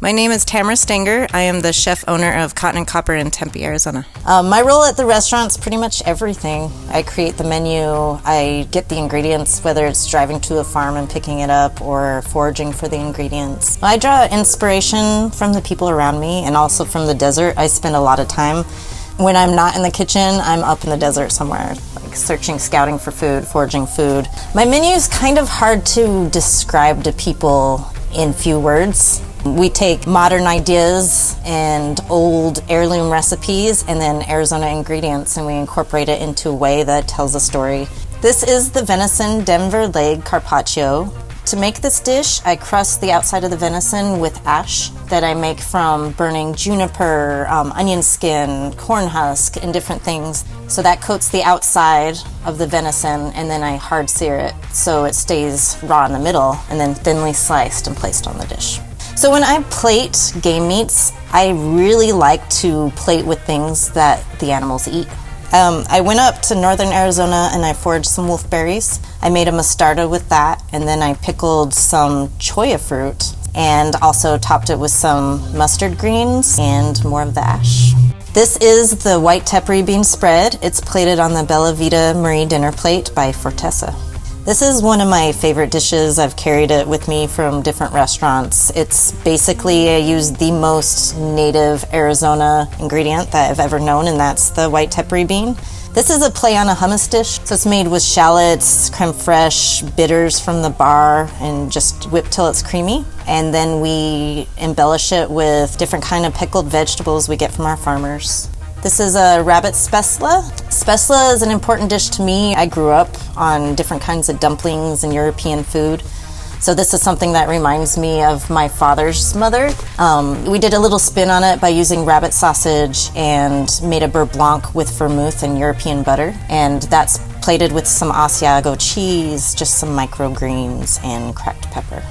My name is Tamara Stenger. I am the chef owner of Cotton and Copper in Tempe, Arizona. My role at the restaurant's pretty much everything. I create the menu, I get the ingredients, whether it's driving to a farm and picking it up or foraging for the ingredients. I draw inspiration from the people around me and also from the desert. I spend a lot of time. When I'm not in the kitchen, I'm up in the desert somewhere, like searching, scouting for food, foraging food. My menu is kind of hard to describe to people in few words. We take modern ideas and old heirloom recipes and then Arizona ingredients, and we incorporate it into a way that tells a story. This is the venison Denver leg carpaccio. To make this dish, I crust the outside of the venison with ash that I make from burning juniper, onion skin, corn husk, and different things. So that coats the outside of the venison, and then I hard sear it so it stays raw in the middle and then thinly sliced and placed on the dish. So when I plate game meats, I really like to plate with things that the animals eat. I went up to northern Arizona and I foraged some wolfberries. I made a mostarda with that, and then I pickled some cholla fruit and also topped it with some mustard greens and more of the ash. This is the white tepary bean spread. It's plated on the Bella Vita Marie dinner plate by Fortessa. This is one of my favorite dishes. I've carried it with me from different restaurants. It's basically, I use the most native Arizona ingredient that I've ever known, and that's the white tepary bean. This is a play on a hummus dish. So it's made with shallots, creme fraiche, bitters from the bar, and just whipped till it's creamy. And then we embellish it with different kind of pickled vegetables we get from our farmers. This is a rabbit spesla. Spesla is an important dish to me. I grew up on different kinds of dumplings and European food. So this is something that reminds me of my father's mother. We did a little spin on it by using rabbit sausage and made a beurre blanc with vermouth and European butter. And that's plated with some Asiago cheese, just some microgreens and cracked pepper.